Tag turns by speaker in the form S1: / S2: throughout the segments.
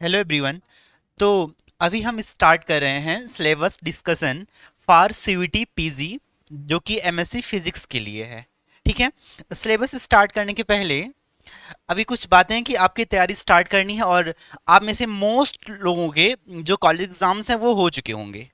S1: Hello everyone. तो अभी हम स्टार्ट कर रहे हैं syllabus discussion for CUET PG, जो कि एमएससी फिजिक्स के लिए है। ठीक है। सिलेबस स्टार्ट करने के पहले अभी कुछ बातें हैं कि आपकी तैयारी स्टार्ट करनी है, और आप में से मोस्ट लोगों के जो कॉलेज एग्जाम्स हैं वो हो चुके होंगे,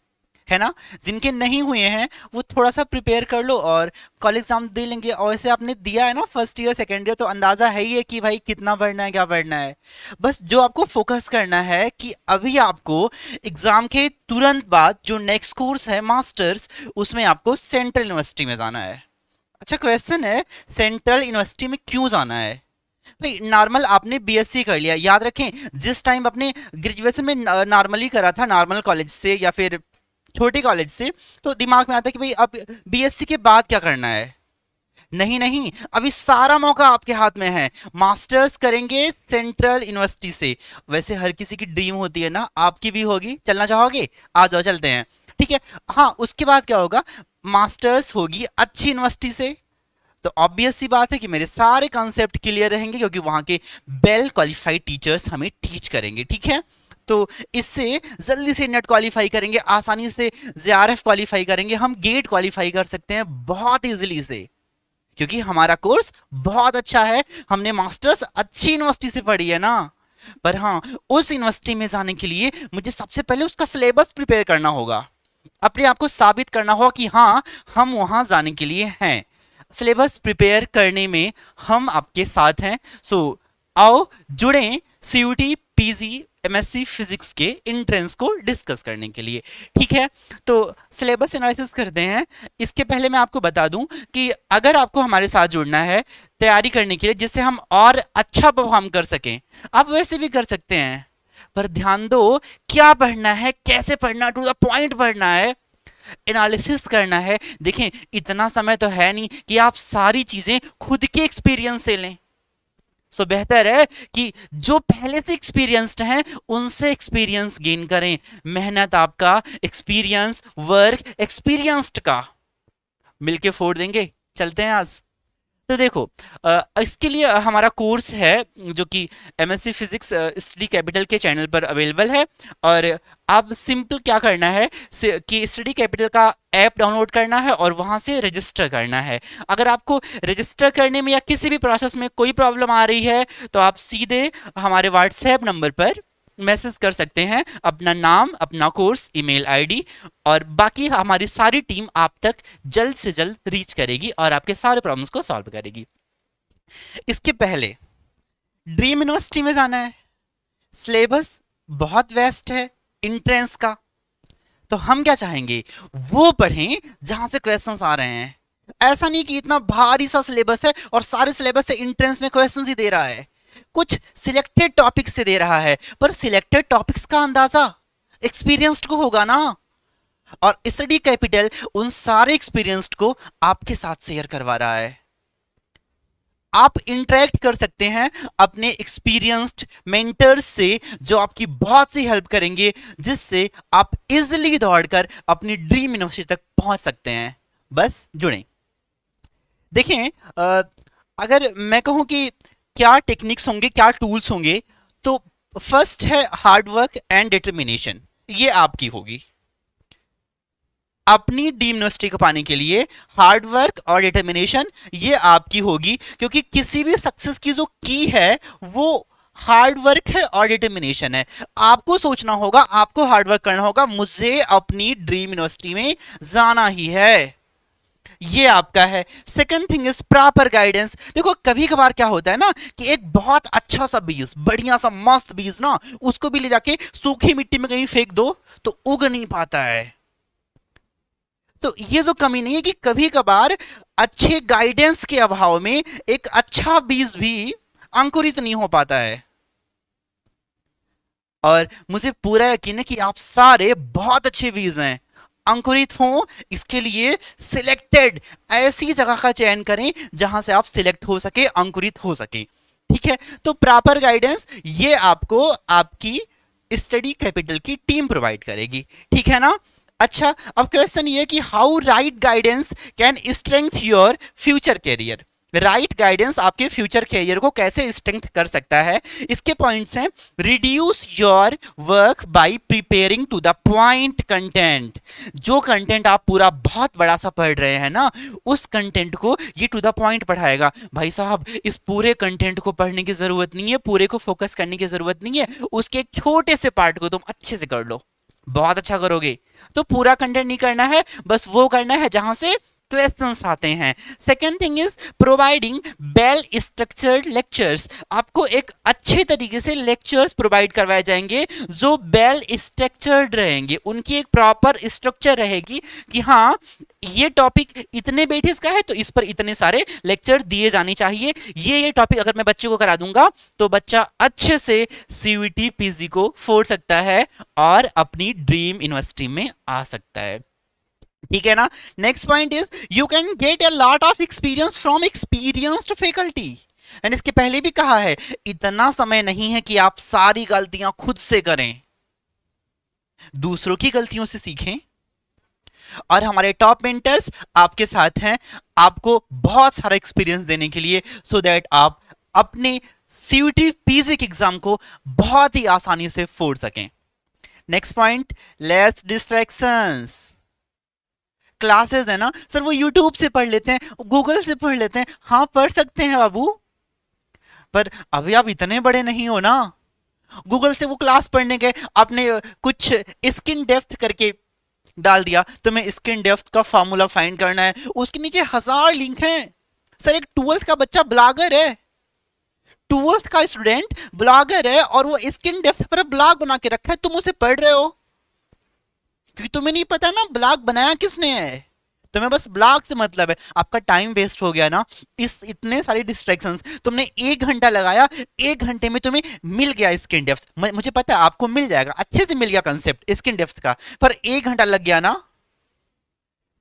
S1: है ना। जिनके नहीं हुए हैं वो थोड़ा सा प्रिपेयर कर लो और कॉलेज एग्जाम दे लेंगे। और वैसे आपने दिया है ना फर्स्ट ईयर सेकेंड ईयर, तो अंदाजा है ही है कि भाई कितना पढ़ना है, क्या पढ़ना है। बस जो आपको फोकस करना है कि अभी आपको एग्जाम के तुरंत बाद जो नेक्स्ट कोर्स है मास्टर्स, उसमें आपको सेंट्रल यूनिवर्सिटी में जाना है। अच्छा क्वेश्चन है, सेंट्रल यूनिवर्सिटी में क्यों जाना है? भाई नॉर्मल आपने बीएससी कर लिया, याद रखें जिस टाइम आपने ग्रेजुएशन में नॉर्मली करा था, नॉर्मल कॉलेज से या फिर छोटे कॉलेज से, तो दिमाग में आता है कि भाई अब बीएससी के बाद क्या करना है। नहीं नहीं, अभी सारा मौका आपके हाथ में है। मास्टर्स करेंगे सेंट्रल यूनिवर्सिटी से। वैसे हर किसी की ड्रीम होती है ना, आपकी भी होगी। चलना चाहोगे? आ जाओ, चलते हैं। ठीक है। हाँ, उसके बाद क्या होगा? मास्टर्स होगी अच्छी यूनिवर्सिटी से। तो ऑब्वियस सी बात है कि मेरे सारे कॉन्सेप्ट क्लियर रहेंगे, क्योंकि वहां के वेल क्वालिफाइड टीचर्स हमें टीच करेंगे। ठीक है। तो इससे जल्दी से नेट क्वालिफाई करेंगे, आसानी से जेआरएफ क्वालिफाई करेंगे, हम गेट क्वालिफाई कर सकते हैं बहुत इजीली से, क्योंकि हमारा कोर्स बहुत अच्छा है। हमने मास्टर्स अच्छी यूनिवर्सिटी से पढ़ी है ना। पर हाँ, उस यूनिवर्सिटी में जाने के लिए मुझे सबसे पहले उसका सिलेबस प्रिपेयर करना होगा, अपने आप को साबित करना होगा कि हाँ, हम वहां जाने के लिए हैं। सिलेबस प्रिपेयर करने में हम आपके साथ हैं। सो आओ जुड़ें सीयूटी पीजी एमएससी फिजिक्स के एंट्रेंस को डिस्कस करने के लिए। ठीक है। तो सिलेबस एनालिसिस करते हैं। इसके पहले मैं आपको बता दूं कि अगर आपको हमारे साथ जुड़ना है तैयारी करने के लिए, जिससे हम और अच्छा परफॉर्म कर सकें, आप वैसे भी कर सकते हैं। पर ध्यान दो, क्या पढ़ना है, कैसे पढ़ना, टू द पॉइंट पढ़ना है, एनालिसिस करना है। देखें, इतना समय तो है नहीं कि आप सारी चीजें खुद के एक्सपीरियंस से लें। सो बेहतर है कि जो पहले से एक्सपीरियंस्ड हैं उनसे एक्सपीरियंस गेन करें। मेहनत आपका, एक्सपीरियंस, वर्क एक्सपीरियंस्ड का मिलके फोड़ देंगे। चलते हैं आज। तो देखो, इसके लिए हमारा कोर्स है जो कि एमएससी फिजिक्स स्टडी कैपिटल के चैनल पर अवेलेबल है। और आप सिंपल क्या करना है कि स्टडी कैपिटल का ऐप डाउनलोड करना है और वहां से रजिस्टर करना है। अगर आपको रजिस्टर करने में या किसी भी प्रोसेस में कोई प्रॉब्लम आ रही है, तो आप सीधे हमारे व्हाट्सएप नंबर पर मैसेज कर सकते हैं, अपना नाम, अपना कोर्स, ईमेल आईडी, और बाकी हमारी सारी टीम आप तक जल्द से जल्द रीच करेगी और आपके सारे प्रॉब्लम्स को सॉल्व करेगी। इसके पहले ड्रीम यूनिवर्सिटी में जाना है। सिलेबस बहुत वेस्ट है इंट्रेंस का, तो हम क्या चाहेंगे, वो पढ़ें जहां से क्वेश्चंस आ रहे हैं। ऐसा नहीं कि इतना भारी सा सिलेबस है और सारे सिलेबस से इंट्रेंस में क्वेश्चंस ही दे रहा है। कुछ सिलेक्टेड टॉपिक्स से दे रहा है, पर सिलेक्टेड टॉपिक्स का अंदाजा एक्सपीरियंस्ड को होगा ना। और स्टडी कैपिटल उन सारे एक्सपीरियंस्ड को आपके साथ शेयर करवा रहा है। आप इंटरेक्ट कर सकते हैं अपने एक्सपीरियंस्ड मेंटर्स से, जो आपकी बहुत सी हेल्प करेंगे, जिससे आप इजीली दौड़कर अपनी ड्रीम यूनिवर्सिटी तक पहुंच सकते हैं। बस जुड़ें। देखें, अगर मैं कहूं कि क्या टेक्निक्स होंगे, क्या टूल्स होंगे, तो फर्स्ट है हार्ड वर्क एंड डिटर्मिनेशन। ये आपकी होगी। अपनी ड्रीम यूनिवर्सिटी को पाने के लिए हार्ड वर्क और डिटर्मिनेशन ये आपकी होगी, क्योंकि किसी भी सक्सेस की जो की है वो हार्ड वर्क है और डिटर्मिनेशन है। आपको सोचना होगा, आपको हार्ड वर्क करना होगा, मुझे अपनी ड्रीम यूनिवर्सिटी में जाना ही है। ये आपका है। Second thing is proper guidance. देखो, कभी कभार क्या होता है ना कि एक बहुत अच्छा सा बीज, बढ़िया सा मस्त बीज ना, उसको भी ले जाके सूखी मिट्टी में कहीं फेंक दो तो उग नहीं पाता है। तो ये जो कमी नहीं है कि कभी कभार अच्छे गाइडेंस के अभाव में एक अच्छा बीज भी अंकुरित नहीं हो पाता है। और मुझे पूरा यकीन है कि आप सारे बहुत अच्छे बीज हैं, अंकुरित हों। इसके लिए सिलेक्टेड ऐसी जगह का चयन करें जहां से आप सिलेक्ट हो सके, अंकुरित हो सके। ठीक है। तो प्रॉपर गाइडेंस ये आपको आपकी स्टडी कैपिटल की टीम प्रोवाइड करेगी। ठीक है ना। अच्छा, अब क्वेश्चन ये कि how right guidance can strength your future career. Right guidance आपके फ्यूचर कैरियर को कैसे स्ट्रेंथ कर सकता है। इसके पॉइंट्स हैं, reduce your work by preparing to the point content. जो कंटेंट आप पूरा बहुत बड़ा सा पढ़ रहे हैं ना, उस कंटेंट को ये टू द पॉइंट पढ़ाएगा। भाई साहब, इस पूरे कंटेंट को पढ़ने की जरूरत नहीं है, पूरे को फोकस करने की जरूरत नहीं है, उसके एक छोटे से पार्ट को तुम अच्छे से कर लो, बहुत अच्छा करोगे। तो पूरा कंटेंट नहीं करना है, बस वो करना है जहां से क्वेश्चंस आते हैं। Second thing is providing well structured lectures. आपको एक अच्छे तरीके से लेक्चर्स प्रोवाइड करवाए जाएंगे जो वेल स्ट्रक्चर्ड रहेंगे, उनकी एक प्रॉपर स्ट्रक्चर रहेगी कि हाँ, ये टॉपिक इतने वेटेज का है तो इस पर इतने सारे लेक्चर दिए जाने चाहिए। ये टॉपिक अगर मैं बच्चे को करा दूंगा तो बच्चा अच्छे से सीयूईटी पीजी को फोड़ सकता है और अपनी ड्रीम यूनिवर्सिटी में आ सकता है। ठीक है ना। Next point is you can get a lot of experience from experienced faculty. And इसके पहले भी कहा है, इतना समय नहीं है कि आप सारी गलतियां खुद से करें, दूसरों की गलतियों से सीखें। और हमारे टॉप मेंटर्स आपके साथ हैं, आपको बहुत सारा एक्सपीरियंस देने के लिए, सो दैट आप अपने सीयूईटी पीजी के एग्जाम को बहुत ही आसानी से फोड़ सकें। Next point, less distractions. Classes है ना सर, वो यूट्यूब से पढ़ लेते हैं, गूगल से पढ़ लेते हैं। हाँ, पढ़ सकते हैं बाबू, पर अभी आप इतने बड़े नहीं हो ना। गूगल से वो क्लास पढ़ने गए, आपने कुछ स्किन डेप्थ करके डाल दिया, तो मैं स्किन डेप्थ का फॉर्मूला फाइंड करना है, उसके नीचे 1000 लिंक हैं। सर, एक 12th का बच्चा ब्लॉगर है, 12th का स्टूडेंट ब्लॉगर है, और वो स्किन डेप्थ पर ब्लॉग बना के रखा है, तुम उसे पढ़ रहे हो क्योंकि तुम्हें नहीं पता ना ब्लॉग बनाया किसने है। तुम्हें बस ब्लॉग से मतलब है, आपका टाइम वेस्ट हो गया ना। इस इतने सारी डिस्ट्रैक्शंस, तुमने 1 घंटा लगाया, 1 घंटे में तुम्हें मिल गया स्किन डेप्थ। मुझे पता है आपको मिल जाएगा, अच्छे से मिल गया कंसेप्ट स्किन डेप्थ का, पर 1 घंटा लग गया ना।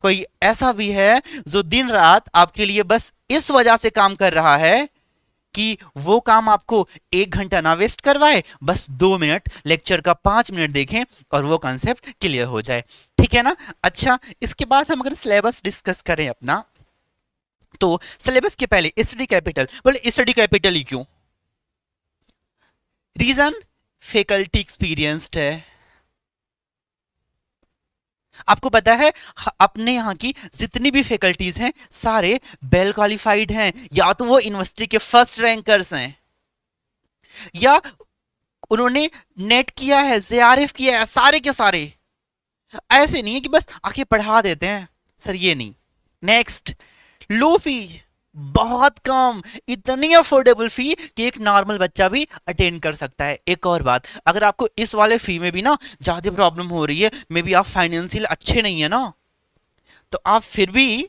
S1: कोई ऐसा भी है जो दिन रात आपके लिए बस इस वजह से काम कर रहा है कि वो काम आपको 1 घंटा ना वेस्ट करवाए, बस 2 मिनट लेक्चर का 5 मिनट देखें और वो कॉन्सेप्ट क्लियर हो जाए। ठीक है ना। अच्छा, इसके बाद हम अगर सिलेबस डिस्कस करें अपना, तो सिलेबस के पहले स्टडी कैपिटल। बोले स्टडी कैपिटल ही क्यों? रीजन, फैकल्टी एक्सपीरियंस्ड है। आपको पता है अपने यहाँ की जितनी भी फैकल्टीज हैं सारे वेल क्वालिफाइड हैं, या तो वो यूनिवर्सिटी के फर्स्ट रैंकर्स हैं, या उन्होंने नेट किया है, जेआरएफ किया है, सारे के सारे। ऐसे नहीं है कि बस आके पढ़ा देते हैं, सर ये नहीं। नेक्स्ट, लो फी, बहुत कम, इतनी अफोर्डेबल फी कि एक नॉर्मल बच्चा भी अटेंड कर सकता है। एक और बात, अगर आपको इस वाले फी में भी ना ज्यादा प्रॉब्लम हो रही है, मे बी आप फाइनेंशियल अच्छे नहीं है ना, तो आप फिर भी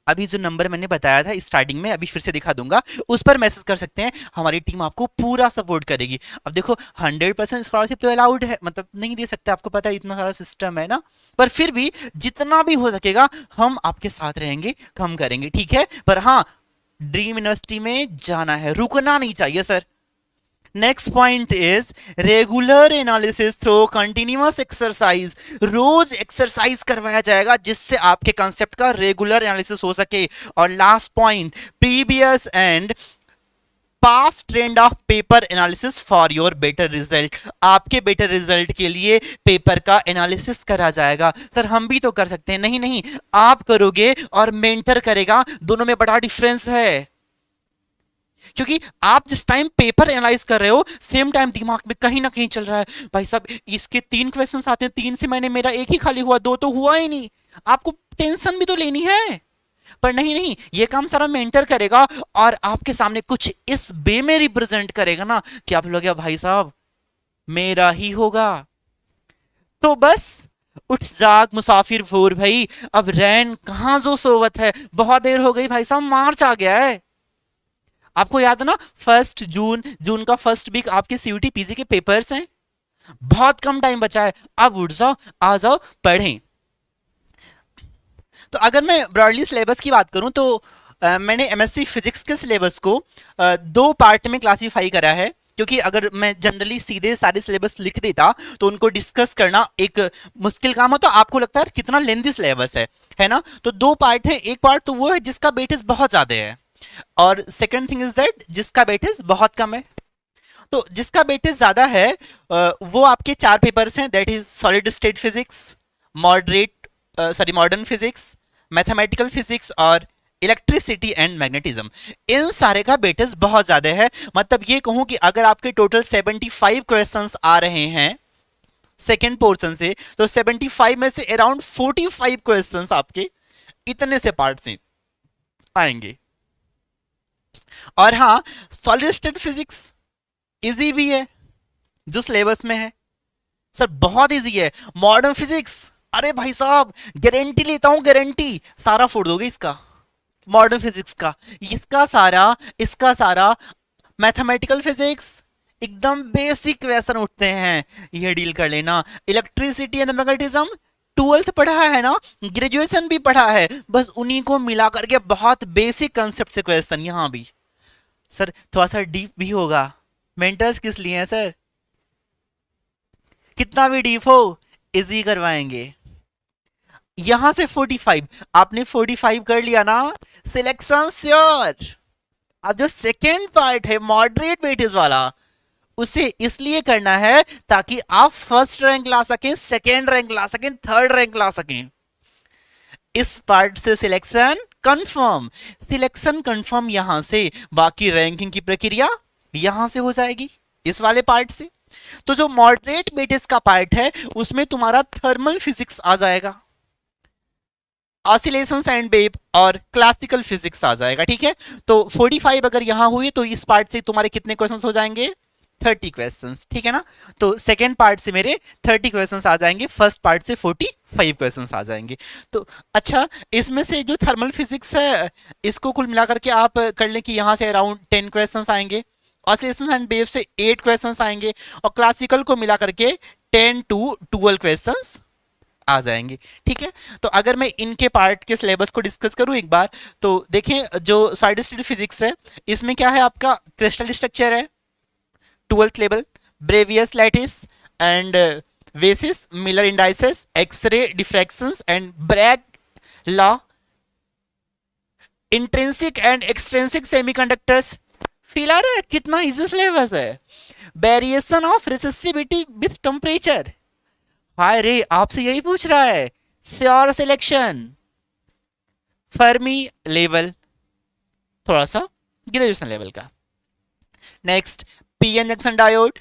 S1: अभी जो नंबर मैंने बताया था स्टार्टिंग में, अभी फिर से दिखा दूंगा, उस पर मैसेज कर सकते हैं, हमारी टीम आपको पूरा सपोर्ट करेगी। अब देखो 100% स्कॉलरशिप तो अलाउड है, मतलब नहीं दे सकते, आपको पता है इतना सारा सिस्टम है ना, पर फिर भी जितना भी हो सकेगा हम आपके साथ रहेंगे, कम करेंगे। ठीक है, पर हाँ, ड्रीम यूनिवर्सिटी में जाना है, रुकना नहीं चाहिए sir. Next point is regular analysis through continuous exercise. रोज एक्सरसाइज करवाया जाएगा जिससे आपके कंसेप्ट का रेगुलर एनालिसिस हो सके। और last point, previous and past trend of paper analysis for your better result. आपके बेटर रिजल्ट के लिए पेपर का एनालिसिस करा जाएगा। सर हम भी तो कर सकते हैं। नहीं नहीं, आप करोगे और मेंटर करेगा, दोनों में बड़ा डिफरेंस है। क्योंकि आप जिस टाइम पेपर एनालाइज कर रहे हो, सेम टाइम दिमाग में कहीं ना कहीं चल रहा है, भाई साहब इसके 3 क्वेश्चंस आते हैं, 3 से मैंने मेरा 1 ही खाली हुआ, 2 तो हुआ ही नहीं। आपको टेंशन भी तो लेनी है, पर नहीं नहीं, ये काम सारा मेंटर करेगा और आपके सामने कुछ इस वे में रिप्रेजेंट करेगा ना कि आप लोग, भाई साहब मेरा ही होगा। तो बस उठ जाग मुसाफिर फोर भाई, अब रैन कहां जो सोवत है, बहुत देर हो गई भाई साहब, मार्च आ गया है। आपको याद है ना 1 जून का फर्स्ट वीक आपके सीयूटी पीजी के पेपर्स हैं, बहुत कम टाइम बचा है। अब उठ जाओ, आ जाओ, पढ़ें। तो अगर मैं ब्रॉडली सिलेबस की बात करूं तो मैंने एमएससी फिजिक्स के सिलेबस को 2 पार्ट में क्लासीफाई करा है, क्योंकि अगर मैं जनरली सीधे सारे सिलेबस लिख देता तो उनको डिस्कस करना एक मुश्किल काम होता। आपको लगता है कितना लेंथी सिलेबस है ना। तो 2 पार्ट है। एक पार्ट तो वो है जिसका वेटेज बहुत ज्यादा है, और सेकंड थिंग इज दैट जिसका वेटेज बहुत कम है। तो जिसका वेटेज ज्यादा है वो आपके चार पेपर्स हैं, that is solid state physics, modern physics, mathematical physics और इलेक्ट्रिसिटी एंड मैग्नेटिज्म। इन सारे का वेटेज बहुत ज्यादा है। मतलब ये कहूं कि अगर आपके टोटल 75 क्वेश्चंस आ रहे हैं सेकेंड पोर्शन से, तो 75 में से अराउंड 45 क्वेश्चंस आपके इतने से पार्ट से आएंगे। और हाँ, सॉलिड स्टेट फिजिक्स इजी भी है जो सिलेबस में है सर, बहुत इजी है। मॉडर्न फिजिक्स, अरे भाई साहब गारंटी लेता हूं, गारंटी सारा फोड़ दोगे इसका, मॉडर्न फिजिक्स का, इसका सारा मैथमेटिकल फिजिक्स एकदम बेसिक क्वेश्चन उठते हैं, ये डील कर लेना। इलेक्ट्रिसिटी एंड मैग्नेटिज्म 12th पढ़ा है ना, ग्रेजुएशन भी पढ़ा है, बस उन्हीं को मिला करके बहुत बेसिक कंसेप्ट से क्वेश्चन यहां भी सर थोड़ा सा डीप भी होगा। मेंटर्स किस लिए हैं सर, कितना भी डीप हो इजी करवाएंगे। यहां से 45 आपने 45 कर लिया ना, सिलेक्शन श्योर। अब जो सेकेंड पार्ट है मॉडरेट वेटेज वाला, उसे इसलिए करना है ताकि आप फर्स्ट रैंक ला सकें, सेकेंड रैंक ला सकें, थर्ड रैंक ला सकें। इस पार्ट से सिलेक्शन कंफर्म, सिलेक्शन कंफर्म यहां से, बाकी रैंकिंग की प्रक्रिया यहां से हो जाएगी इस वाले पार्ट से। तो जो मॉडरेट वेटेज का पार्ट है उसमें तुम्हारा थर्मल फिजिक्स आ जाएगा, ऑसिलेशंस एंड वेव और क्लासिकल फिजिक्स आ जाएगा। ठीक है, तो 45 अगर यहां हुई तो इस पार्ट से तुम्हारे कितने क्वेश्चंस हो जाएंगे, 30 क्वेश्चंस। ठीक है ना, तो सेकेंड पार्ट से मेरे 30 क्वेश्चंस आ जाएंगे, फर्स्ट पार्ट से 45 क्वेश्चंस आ जाएंगे। तो अच्छा, इसमें से जो थर्मल फिजिक्स है इसको कुल मिलाकर के आप कर लें कि यहां से अराउंड 10 क्वेश्चंस आएंगे, ऑसिलेशन एंड वेव से 8 क्वेश्चंस आएंगे, और क्लासिकल को मिला करके 10 to 12 क्वेश्चंस आ जाएंगे। ठीक है, तो अगर मैं इनके पार्ट के सिलेबस को डिस्कस करूं एक बार, तो देखें जो सॉलिड स्टेट फिजिक्स है इसमें क्या है, आपका क्रिस्टल स्ट्रक्चर है 12th level, Bravais lattice and basis, Miller indices, x ray diffractions and Bragg law, intrinsic and extrinsic semiconductors. Feel आ रहा है कितना इजी सिलेबस है। Variation of resistivity with temperature, हाय रे आपसे यही पूछ रहा है। श्योर सिलेक्शन, फर्मी लेवल, थोड़ा सा ग्रेजुएशन लेवल का। Next PN junction diode,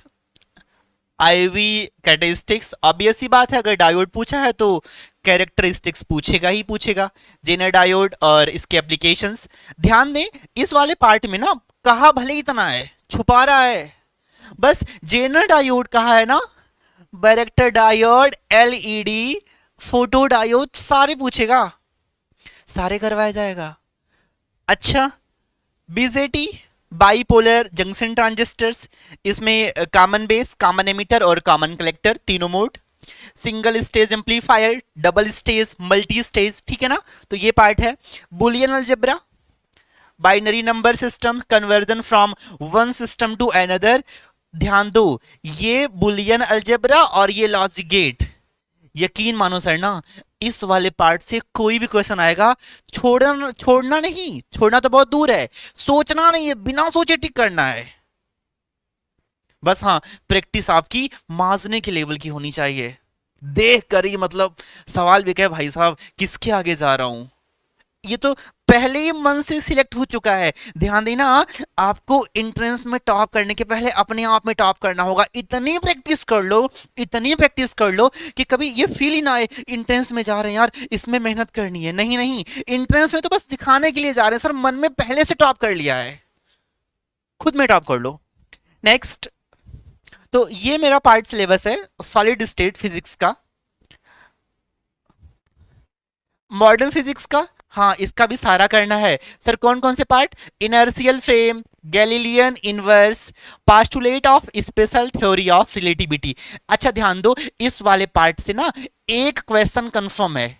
S1: IV characteristics, obvious सी बात है अगर डायोड पूछा है तो कैरेक्टरिस्टिक्स पूछेगा ही पूछेगा। जेनर डायोड और इसके एप्लीकेशंस, ध्यान दें इस वाले पार्ट में ना कहा भले इतना है, छुपा रहा है, बस जेनर डायोड कहा है ना, varactor diode, LED, photo diode सारे पूछेगा, सारे करवाया जाएगा। अच्छा, बीजेटी बाइपोलर जंक्शन ट्रांजिस्टर्स, इसमें कॉमन बेस, कॉमन एमिटर और कॉमन कलेक्टर तीनों mode, single stage amplifier, double stage, multi stage. ठीक है ना, तो ये पार्ट है। Boolean algebra, binary number system, conversion from one system to another. ध्यान दो, ये बुलियन अलजेब्रा और ये लॉजिक गेट, यकीन मानो सर ना इस वाले पार्ट से कोई भी क्वेश्चन आएगा, छोड़ना नहीं, छोड़ना तो बहुत दूर है, सोचना नहीं है, बिना सोचे टिक करना है। बस हाँ, प्रैक्टिस आपकी माजने के लेवल की होनी चाहिए, देख कर ही मतलब सवाल भी कहे भाई साहब किसके आगे जा रहा हूं, ये तो पहले ही मन से सिलेक्ट हो चुका है। ध्यान देना, आपको एंट्रेंस में टॉप करने के पहले अपने आप में टॉप करना होगा। इतनी प्रैक्टिस कर लो, इतनी प्रैक्टिस कर लो कि कभी ये फील ही ना आए एंट्रेंस में जा रहे हैं यार इसमें मेहनत करनी है। नहीं नहीं, एंट्रेंस में तो बस दिखाने के लिए जा रहे हैं सर, मन में पहले से टॉप कर लिया है, खुद में टॉप कर लो। नेक्स्ट, तो ये मेरा पार्ट सिलेबस है सॉलिड स्टेट फिजिक्स का। मॉडर्न फिजिक्स का, हाँ इसका भी सारा करना है सर। कौन कौन से part, inertial frame, Galilean inverse, postulate of special theory of relativity. अच्छा ध्यान दो, इस वाले पार्ट से ना एक क्वेश्चन कंफर्म है,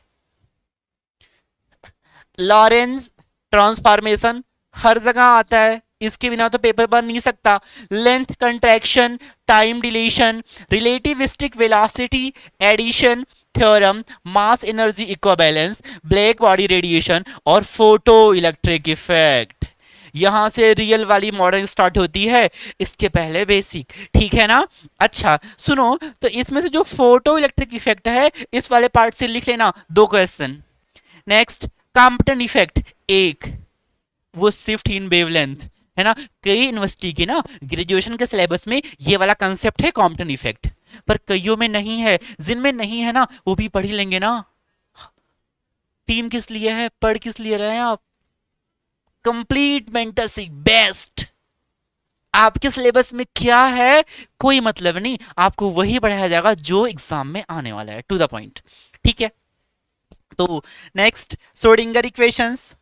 S1: लॉरेंज ट्रांसफॉर्मेशन हर जगह आता है, इसके बिना तो पेपर बन नहीं सकता। Length contraction, time dilation, relativistic velocity addition theorem, mass energy equivalence, black body radiation और फोटो इलेक्ट्रिक इफेक्ट। यहां से रियल वाली मॉडल स्टार्ट होती है, इसके पहले बेसिक, ठीक है ना। अच्छा सुनो, तो इसमें से जो फोटो इलेक्ट्रिक इफेक्ट है इस वाले पार्ट से लिख लेना 2 क्वेश्चन। नेक्स्ट कॉम्पटन इफेक्ट, एक, वो शिफ्ट इन वेवलेंथ, है ना। कई यूनिवर्सिटी के ना ग्रेजुएशन के सिलेबस में ये वाला कंसेप्ट है कॉम्पटन इफेक्ट, पर कईयों में नहीं है। जिनमें नहीं है ना वो भी पढ़ ही लेंगे ना। टीम किस लिए है, पढ़ किस लिए रहे हैं आप? Complete mentorship best. आपके सिलेबस में क्या है कोई मतलब नहीं, आपको वही पढ़ाया जाएगा जो एग्जाम में आने वाला है, टू द पॉइंट, ठीक है। तो नेक्स्ट श्रोडिंगर इक्वेशंस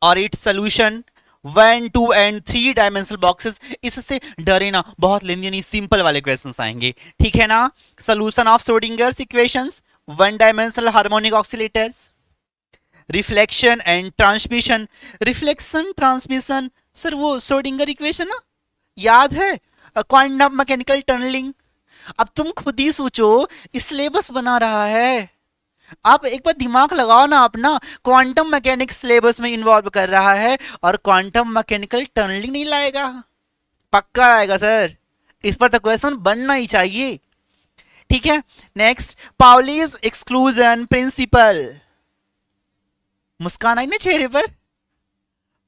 S1: और it's solution, 1 2 and 3 dimensional boxes. इससे डरे ना, बहुत लेंदी नहीं, सिंपल वाले क्वेश्चंस आएंगे, ठीक है ना। Solution of Schrödinger's equations, 1 dimensional harmonic oscillators, reflection and transmission. Reflection transmission, sir वो श्रोडिंगर इक्वेशन ना, याद है, क्वांटम मैकेनिकल टनलिंग। अब तुम खुद ही सोचो, सिलेबस बना रहा है, आप एक बार दिमाग लगाओ ना अपना, क्वांटम मैकेनिक्स सिलेबस में इन्वॉल्व कर रहा है और क्वांटम मैकेनिकल टनलिंग नहीं लाएगा? पक्का आएगा सर, इस पर तो क्वेश्चन बनना ही चाहिए, ठीक है। नेक्स्ट पाउलीज एक्सक्लूजन प्रिंसिपल, मुस्कान आई ना चेहरे पर,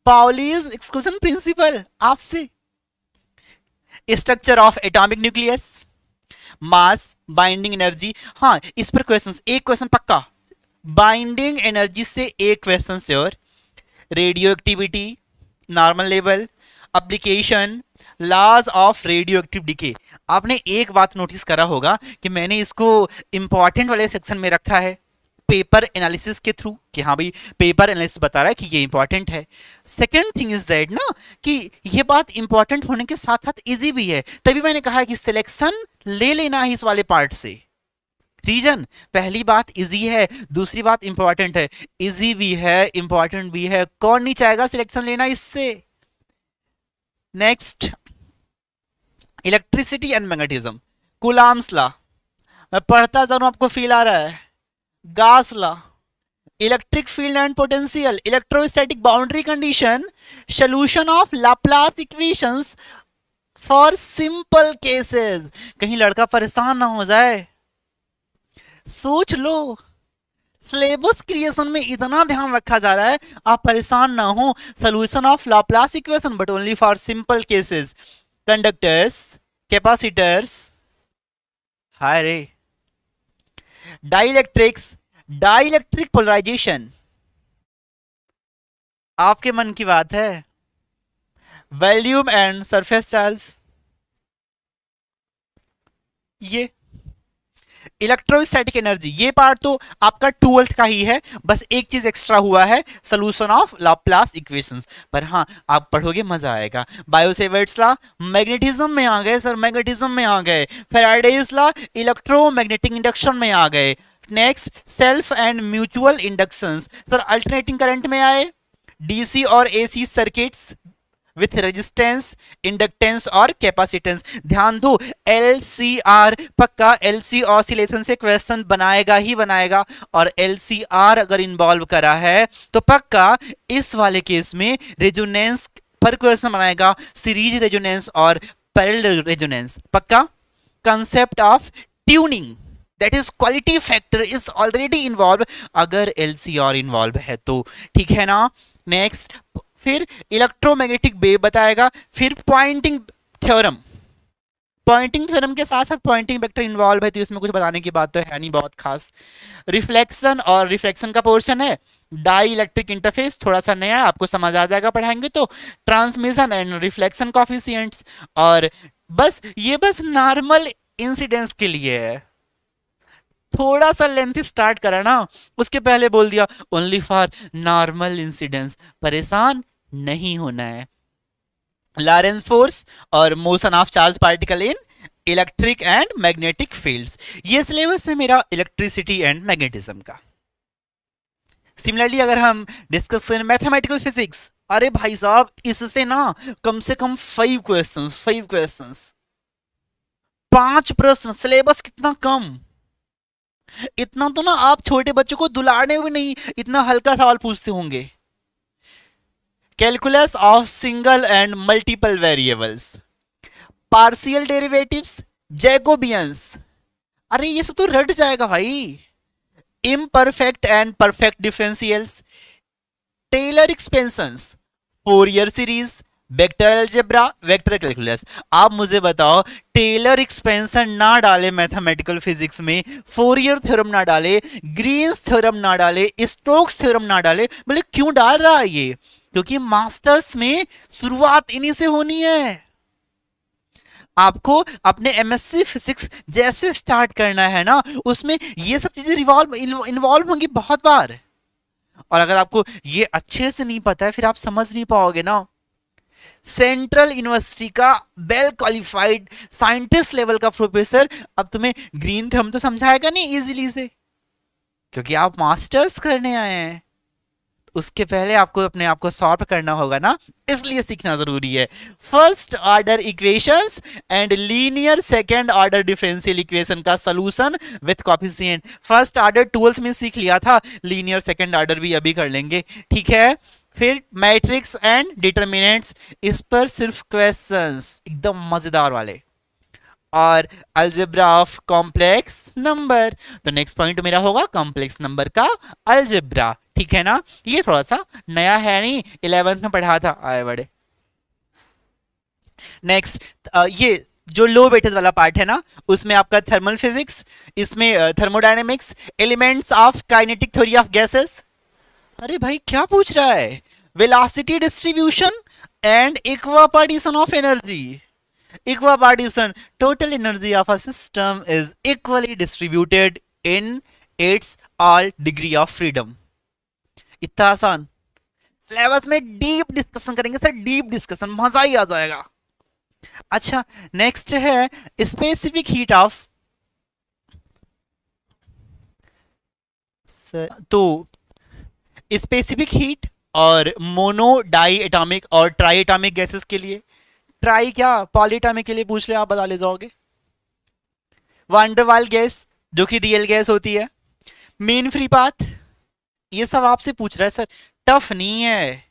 S1: पाउलीज एक्सक्लूजन प्रिंसिपल आपसे। Structure of atomic nucleus, mass, binding energy, हाँ इस पर क्वेश्चन, एक क्वेश्चन पक्का, बाइंडिंग एनर्जी से एक question sure. Radio activity, normal level, application, laws of radio active decay. आपने एक बात नोटिस करा होगा कि मैंने इसको इंपॉर्टेंट वाले सेक्शन में रखा है पेपर एनालिसिस के थ्रू, कि हाँ भाई पेपर एनालिसिस बता रहा है कि ये इंपॉर्टेंट है। सेकंड थिंग इज दैट ना कि ये बात इंपॉर्टेंट होने के साथ साथ इजी भी है, तभी मैंने कहा कि सिलेक्शन ले लेना है इस वाले पार्ट से। रीजन, पहली बात इजी है, दूसरी बात इंपॉर्टेंट है, इजी भी है इंपॉर्टेंट भी है, कौन नहीं चाहेगा सिलेक्शन लेना इससे। Next electricity and magnetism, Coulomb's law, मैं पढ़ता जा रहा हूं आपको फील आ रहा है, गास law, electric field and potential, electrostatic boundary condition, solution of Laplace equations for simple cases. कहीं लड़का परेशान ना हो जाए, सोच लो, सिलेबस क्रिएशन में इतना ध्यान रखा जा रहा है, आप परेशान ना हो। Solution of Laplace equation but only for simple cases, conductors, capacitors, हाय रे, डाइलेक्ट्रिक्स, डाइलेक्ट्रिक पोलराइजेशन, आपके मन की बात है, वॉल्यूम एंड सरफेस चार्ज, ये इलेक्ट्रोस्टैटिक एनर्जी, ये पार्ट तो आपका 12th का ही है, बस एक चीज एक्स्ट्रा हुआ है, सॉल्यूशन ऑफ लाप्लास इक्वेशंस। पर हाँ आप पढ़ोगे मजा आएगा। बायोसेवर्ट्स लॉ, मैग्नेटिज्म में आ गए सर, मैग्नेटिज्म में आ गए। फैराडेज लॉ, इलेक्ट्रोमैग्नेटिक इंडक्शन में आ गए। Next self and mutual inductions, sir alternating current में आए। डीसी और AC circuits with resistance, inductance और कैपेसिटेंस। ध्यान दो, एलसीआर पक्का, एलसी ऑसिलेशन से क्वेश्चन बनाएगा ही बनाएगा, और एलसीआर अगर इन्वॉल्व करा है तो पक्का इस वाले केस में रेजोनेंस पर क्वेश्चन बनाएगा, सीरीज रेजोनेंस और पैरेलल रेजोनेंस पक्का। Concept of tuning, that is quality factor is already involve अगर एलसीआर इन्वॉल्व है तो, ठीक है ना। नेक्स्ट फिर इलेक्ट्रोमैग्नेटिक वेव बताएगा, फिर पॉइंटिंग थ्योरम, पॉइंटिंग थ्योरम के साथ साथ पॉइंटिंग वेक्टर इन्वॉल्व है तो इसमें कुछ बताने की बात तो है नहीं बहुत खास। रिफ्लेक्शन और रिफ्लेक्शन का पोर्शन है, डाई इलेक्ट्रिक इंटरफेस थोड़ा सा नया है, आपको समझ आ जाएगा पढ़ाएंगे तो। ट्रांसमिशन एंड रिफ्लेक्शन कॉफिशिएंट्स, और बस ये बस नॉर्मल इंसिडेंस के लिए है, थोड़ा सा लेंथ स्टार्ट करा ना, उसके पहले बोल दिया ओनली फॉर नॉर्मल इंसिडेंस, परेशान नहीं होना है। लॉरेंस फोर्स और motion of charge particle in electric and magnetic fields, ये सिलेबस है मेरा इलेक्ट्रिसिटी एंड मैग्नेटिज्म का। सिमिलरली अगर हम डिस्कस करें मैथमेटिकल फिजिक्स, अरे भाई साहब इससे ना कम से कम 5 क्वेश्चंस, 5 क्वेश्चंस, 5 प्रश्न, सिलेबस कितना कम, इतना तो ना आप छोटे बच्चों को दुलारने भी नहीं इतना हल्का सवाल पूछते होंगे। Calculus of single and multiple variables, partial derivatives, Jacobians. अरे ये सब तो रट जाएगा भाई। Imperfect and perfect differentials, Taylor expansions, Fourier series, vector algebra, vector calculus. आप मुझे बताओ, टेलर एक्सपेंशन ना डाले मैथमेटिकल फिजिक्स में, फोरियर थ्योरम ना डाले, ग्रीन्स थ्योरम ना डाले, स्टोक्स थ्योरम ना डाले, बोले क्यों डाल रहा है ये? क्योंकि मास्टर्स में शुरुआत इन्हीं से होनी है। आपको अपने एमएससी फिजिक्स जैसे स्टार्ट करना है ना, उसमें ये सब चीजें इन्वॉल्व होंगी बहुत बार। और अगर आपको ये अच्छे से नहीं पता है, फिर आप समझ नहीं पाओगे ना। सेंट्रल यूनिवर्सिटी का वेल क्वालिफाइड साइंटिस्ट लेवल का प्रोफेसर अब तुम्हें ग्रीन थ्योरम तो समझाएगा नहीं इजीली से, क्योंकि आप मास्टर्स करने आए हैं। उसके पहले आपको अपने आप को सॉल्व करना होगा ना, इसलिए सीखना जरूरी है। First order equations and linear second order differential equation का solution with coefficient. First order twelfth में सीख लिया था, लीनियर सेकंड ऑर्डर भी अभी कर लेंगे, ठीक है। फिर मैट्रिक्स एंड डिटरमिनेंट्स, इस पर सिर्फ क्वेश्चंस एकदम मजेदार वाले, और अलजेब्रा ऑफ कॉम्प्लेक्स नंबर। तो नेक्स्ट पॉइंट मेरा होगा कॉम्प्लेक्स नंबर का अलजेब्रा, ठीक है ना। ये थोड़ा सा नया है, नहीं 11th में पढ़ा था, आए बड़े। नेक्स्ट ये जो लो वेटेज वाला पार्ट है ना, उसमें आपका थर्मल फिजिक्स, इसमें thermodynamics, elements of kinetic theory of gases. अरे भाई क्या पूछ रहा है? Velocity distribution and equipartition of energy. Equipartition, total energy of a system is equally distributed in its all degree of freedom। इतना आसान। सिलेबस में डीप डिस्कशन करेंगे सर, डीप डिस्कशन, मजा ही आ जाएगा। अच्छा, नेक्स्ट है स्पेसिफिक हीट ऑफ, तो specific heat और मोनो डाई एटॉमिक और ट्राई एटॉमिक गैसेस के लिए, ट्राई क्या पॉलीएटॉमिक के लिए पूछ ले आप बता ले जाओगे। वांडरवाल गैस जो कि रियल गैस होती है, मीन फ्री पाथ, ये सब आपसे पूछ रहा है सर, टफ नहीं है।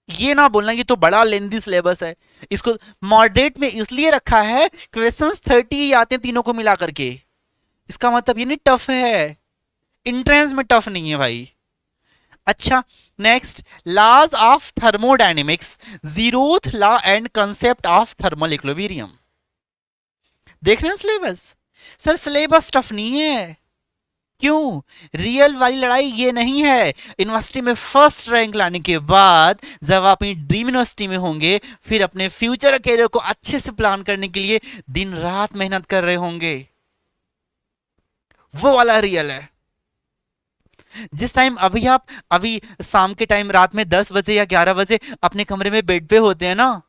S1: ये ना बोलना ये तो बड़ा लेंदी सिलेबस है, इसको मॉडरेट में इसलिए रखा है, क्वेश्चंस 30 ही आते हैं तीनों को मिला करके, इसका मतलब ये नहीं टफ है, इंट्रेंस में टफ नहीं है भाई। अच्छा, next laws of thermodynamics, zeroth law and concept of thermal equilibrium. देख रहे हैं सिलेबस? सर सिलेबस टफ नहीं है, क्यों? रियल वाली लड़ाई ये नहीं है। यूनिवर्सिटी में फर्स्ट रैंक लाने के बाद जब आप अपनी ड्रीम यूनिवर्सिटी में होंगे, फिर अपने फ्यूचर करियर को अच्छे से प्लान करने के लिए दिन रात मेहनत कर रहे होंगे, वो वाला रियल है। जिस टाइम अभी शाम के टाइम रात में 10 बजे या 11 बजे अपने कमरे में बेड पे होते हैं ना,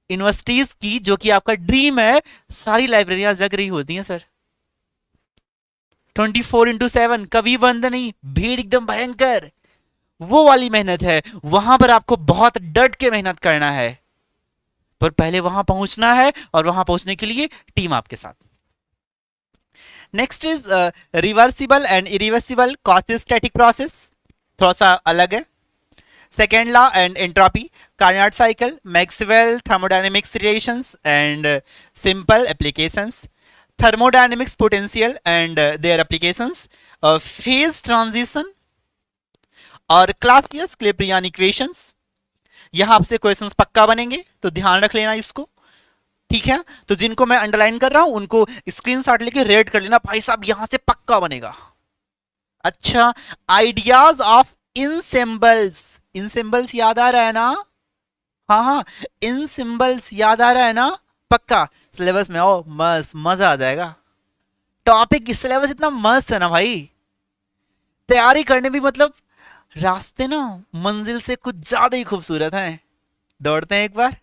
S1: यूनिवर्सिटीज की जो कि आपका ड्रीम है, सारी लाइब्रेरियां जग रही होती हैं सर, 24/7, कभी बंद नहीं, भीड़ एकदम भयंकर। वो वाली मेहनत है, वहां पर आपको बहुत डट के मेहनत करना है, पर पहले वहां पहुंचना है, और वहां पहुंचने के लिए टीम आपके साथ। Next is reversible and irreversible quasi-static process, थोड़ा सा अलग है। Second law and entropy, Carnot cycle, Maxwell thermodynamics relations and simple applications, thermodynamics potential and their applications, phase transition और Clausius Clapeyron equations। यहां आपसे क्वेश्चंस पक्का बनेंगे, तो ध्यान रख लेना इसको, ठीक है। तो जिनको मैं अंडरलाइन कर रहा हूं उनको स्क्रीनशॉट लेके रेड कर लेना, भाई साहब यहां से पक्का बनेगा। अच्छा, आइडियाज ऑफ इनसिंबल्स, इनसिंबल्स याद आ रहा है ना? हाँ हाँ, इनसिंबल्स याद आ रहा है ना? पक्का सिलेबस में आओ, मस्त मजा आ जाएगा। टॉपिक की सिलेबस इतना मस्त है ना भाई, तैयारी करने भी मतलब रास्ते ना मंजिल से कुछ ज्यादा ही खूबसूरत हैं। दौड़ते हैं एक बार।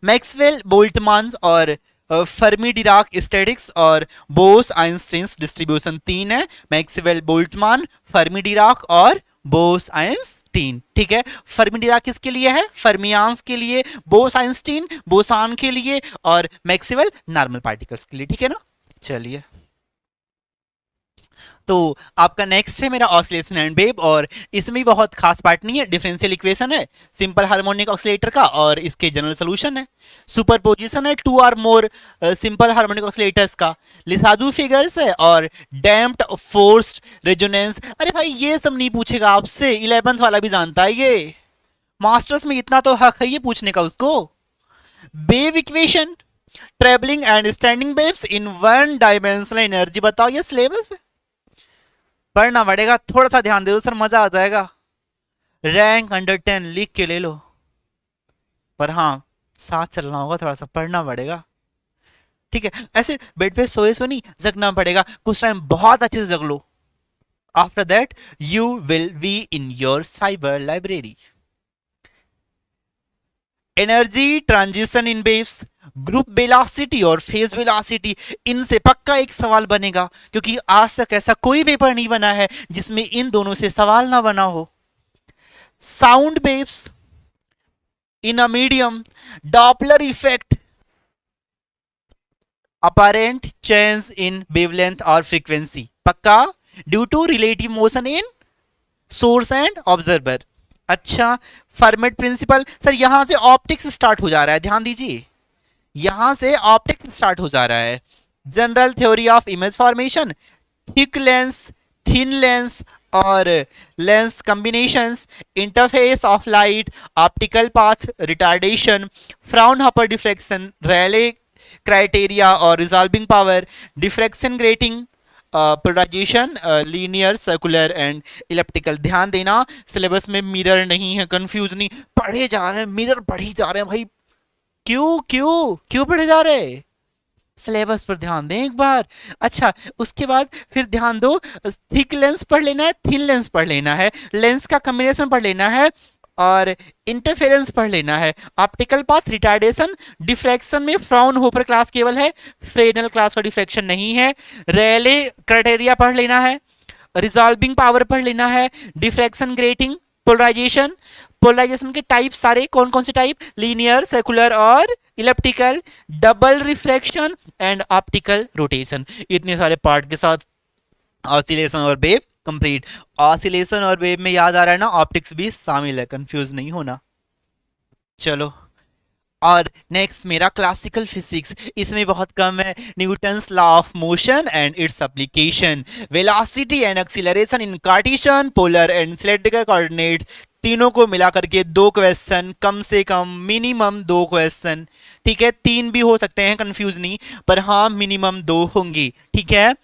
S1: मैक्सवेल बोल्टमान और फर्मी डिराक स्टैटिक्स और बोस आइंस्टीन डिस्ट्रीब्यूशन 3 है, मैक्सवेल बोल्टमान, फर्मी डिराक और बोस आइंस्टीन, ठीक है। फर्मी डिराक किसके लिए है? फर्मियांस के लिए, बोस आइंस्टीन बोसान के लिए, और मैक्सवेल नॉर्मल पार्टिकल्स के लिए, ठीक है ना। चलिए तो आपका नेक्स्ट है मेरा ऑसिलेशन एंड वेव, और इसमें भी बहुत खास पार्ट नहीं है, डिफरेंशियल इक्वेशन है सिंपल हार्मोनिक ऑसिलेटर का और इसके जनरल सोल्यूशन है, सुपरपोजिशन है टू और मोर सिंपल हार्मोनिक ऑसिलेटर्स का, लिसाजू फिगर्स है और डैम्प्ड फोर्स्ड रेजोनेंस। अरे भाई ये सब नहीं पूछेगा आपसे, 11th वाला भी जानता है ये, मास्टर्स में इतना तो हक है ये पूछने का उसको। Wave equation, travelling and standing waves in one dimensional energy, बताओ ये सिलेबस है, पढ़ना पड़ेगा, थोड़ा सा ध्यान दे दो सर, मजा आ जाएगा। रैंक अंडर 10 लिख के ले लो, पर हाँ साथ चलना होगा, थोड़ा सा पढ़ना पड़ेगा, ठीक है। ऐसे बेड पे सोए सो नहीं, जगना पड़ेगा, कुछ टाइम बहुत अच्छे से जग लो, after that you will be in your cyber library. Energy transition in waves, group velocity और फेज वेलोसिटी, इनसे पक्का एक सवाल बनेगा, क्योंकि आज तक ऐसा कोई पेपर नहीं बना है जिसमें इन दोनों से सवाल ना बना हो। Sound waves in a medium, Doppler effect, apparent change in wavelength और फ्रीक्वेंसी, पक्का, due to relative motion in source and observer. अच्छा, फर्मेट प्रिंसिपल, सर यहां से ऑप्टिक्स स्टार्ट हो जा रहा है, ध्यान दीजिए, यहां से ऑप्टिक्स स्टार्ट हो जा रहा है। General theory of image formation, thick lens, thin lens और lens combinations, interface of light, optical path retardation, Fraunhofer diffraction, Rayleigh criteria और resolving power, diffraction grating, polarization, linear, circular and elliptical. ध्यान देना syllabus में mirror नहीं है, confuse नहीं, पढ़े जा रहे हैं मिरर, पढ़ी जा रहे हैं भाई, क्यों क्यों क्यों पढ़े जा रहे हैं, सिलेबस पर ध्यान दें एक बार। अच्छा, उसके बाद फिर ध्यान दो, थिक लेंस पढ़ लेना है, थिन लेंस पढ़ लेना है, लेंस का कॉम्बिनेशन पढ़ लेना है और इंटरफेरेंस पढ़ लेना है, ऑप्टिकल पाथ रिटार्डेशन, डिफ्रैक्शन में फ्राउनहोफर क्लास केवल है, फ्रेनेल क्लास का डिफ्रैक्शन नहीं है, रेले क्राइटेरिया पढ़ लेना है, रिजॉल्विंग पावर पढ़ लेना है, डिफ्रैक्शन ग्रेटिंग, पोलराइजेशन, पोलराइजेशन के टाइप सारे कौन कौन से टाइप, लीनियर, सर्कुलर और elliptical, double refraction and optical rotation, इतने सारे पार्ट के साथ ऑसिलेशन और वेव कंप्लीट। ऑसिलेशन और वेव में याद आ रहा है ना, ऑप्टिक्स भी शामिल है, कंफ्यूज नहीं होना। चलो, और नेक्स्ट मेरा क्लासिकल फिजिक्स, इसमें बहुत कम है, Newton's law of motion and its application, velocity and acceleration in Cartesian, polar and cylindrical coordinates, तीनों को मिला करके 2 क्वेश्चन, कम से कम मिनिमम 2 क्वेश्चन, ठीक है, 3 भी हो सकते हैं, कंफ्यूज नहीं, पर हाँ मिनिमम 2 होंगी, ठीक है।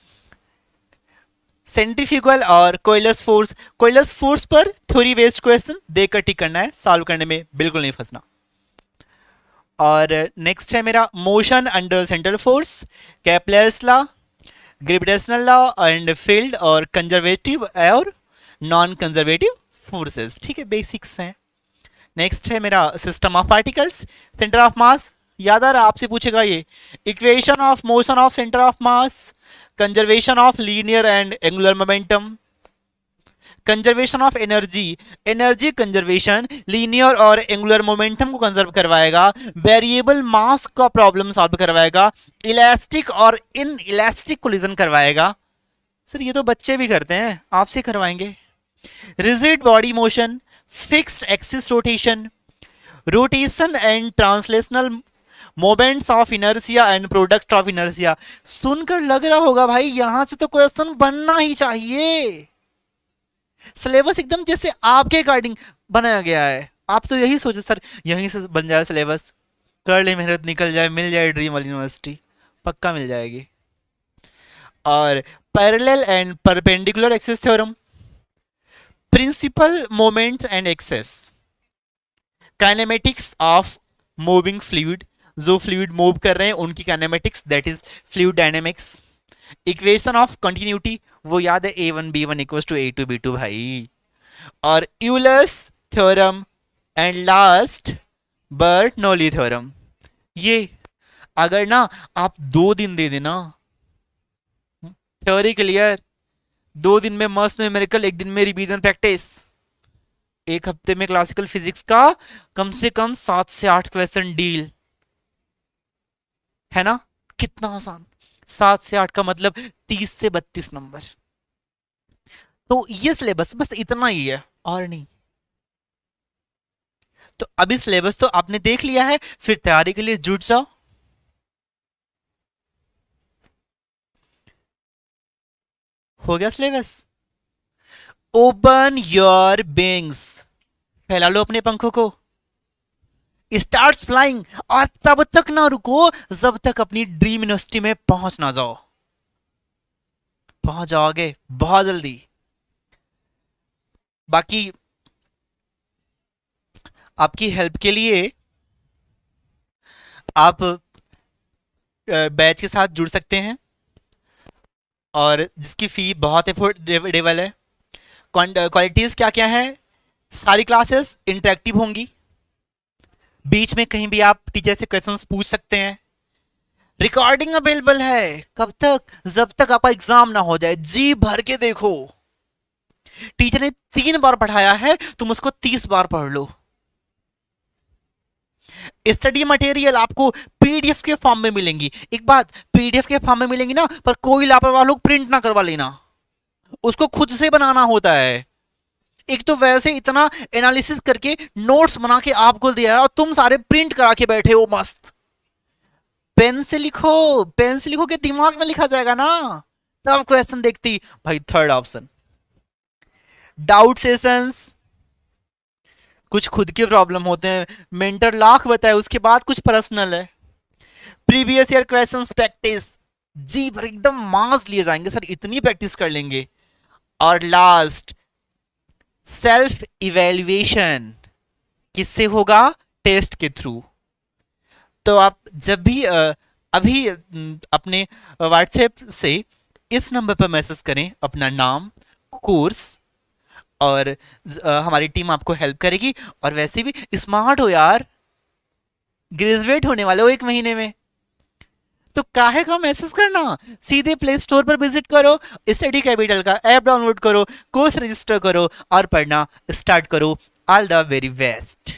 S1: सेंट्रीफ्यूगल और कोइलस फोर्स पर थ्योरी बेस्ड क्वेश्चन देकर टिक करना है, सॉल्व करने में बिल्कुल नहीं फंसना। और नेक्स्ट है मेरा motion under central force, Kepler's law, gravitational law and field और कंजर्वेटिव और नॉन कंजर्वेटिव फोर्सेस, ठीक है, बेसिक्स हैं। नेक्स्ट है मेरा system of particles, centre of mass, याद आ रहा आपसे पूछेगा ये, equation of motion of centre of mass, conservation of linear and angular momentum, conservation of energy, energy conservation linear और एंगुलर मोमेंटम को कंजर्व करवाएगा, वेरिएबल मास का प्रॉब्लम सॉल्व करवाएगा, इलास्टिक और इन इलास्टिक कोलिजन करवाएगा। सर ये तो बच्चे भी करते हैं, आपसे करवाएंगे। Rigid body motion, fixed axis rotation, rotation and translational moments of inertia and product of inertia. सुनकर लग रहा होगा भाई यहां से तो क्वेश्चन बनना ही चाहिए, सिलेबस एकदम जैसे आपके अकॉर्डिंग बनाया गया है, आप तो यही सोचे सर यहीं से बन जाए सिलेबस, कर ले मेहनत, निकल जाए, मिल जाए ड्रीम वाली यूनिवर्सिटी, पक्का मिल जाएगी। और parallel and perpendicular axis theorem, principal moments and axes, kinematics of moving fluid, जो फ्लूइड मूव कर रहे हैं उनकी kinematics, that is fluid dynamics, equation of continuity, वो याद है A1 B1 equals to A2 B2 भाई, और Euler's theorem and last Bernoulli theorem. ये अगर ना आप 2 दिन दे देना, थ्योरी क्लियर, 2 दिन में मस्त न्यूमेरिकल, 1 दिन में रिवीजन प्रैक्टिस, 1 हफ्ते में क्लासिकल फिजिक्स का कम से कम 7 से 8 क्वेश्चन डील, है ना, कितना आसान, 7 से 8 का मतलब 30 से 32 नंबर, तो ये सिलेबस बस इतना ही है और नहीं। तो अभी सिलेबस तो आपने देख लिया है, फिर तैयारी के लिए जुट जाओ। हो गया सिलेबस। ओपन योर विंग्स, फैला लो अपने पंखों को, स्टार्ट फ्लाइंग। और तब तक ना रुको जब तक अपनी ड्रीम यूनिवर्सिटी में पहुंच ना जाओ। पहुंच जाओगे बहुत जल्दी। बाकी आपकी हेल्प के लिए आप बैच के साथ जुड़ सकते हैं, और जिसकी फी बहुत अफोर्डेबल है। क्वालिटीज क्या क्या है? सारी क्लासेस इंटरेक्टिव होंगी, बीच में कहीं भी आप टीचर से क्वेश्चंस पूछ सकते हैं। रिकॉर्डिंग अवेलेबल है, कब तक? जब तक आपका एग्जाम ना हो जाए। जी भर के देखो, टीचर ने 3 बार पढ़ाया है, तुम उसको 30 बार पढ़ लो। स्टडी मटेरियल आपको पीडीएफ के फॉर्म में मिलेंगी। एक बात, पीडीएफ के फॉर्म में मिलेंगी ना, पर कोई लापरवाह लोग प्रिंट ना करवा लेना, उसको खुद से बनाना होता है। एक तो वैसे इतना एनालिसिस करके नोट्स बना के आपको दिया है, और तुम सारे प्रिंट करा के बैठे हो मस्त। पेन से लिखो, पेन से लिखो के दिमाग में लिखा जाएगा ना। तब क्वेश्चन देखती भाई, थर्ड ऑप्शन। डाउट सेशंस, कुछ खुद के प्रॉब्लम होते हैं, मेंटर लाख बताए, उसके बाद कुछ पर्सनल है। प्रीवियस ईयर क्वेश्चंस प्रैक्टिस, जी पर एकदम मास लिए जाएंगे सर, इतनी प्रैक्टिस कर लेंगे। और लास्ट, सेल्फ इवेल्युएशन, किससे होगा? टेस्ट के थ्रू। तो आप जब भी अभी अपने व्हाट्सएप से इस नंबर पर मैसेज करें अपना नाम, कोर्स, और हमारी टीम आपको हेल्प करेगी। और वैसे भी स्मार्ट हो यार, ग्रेजुएट होने वाले हो 1 महीने में, तो काहे का मैसेज करना। सीधे प्ले स्टोर पर विजिट करो, स्टडी कैपिटल का ऐप डाउनलोड करो, कोर्स रजिस्टर करो और पढ़ना स्टार्ट करो। All the very best.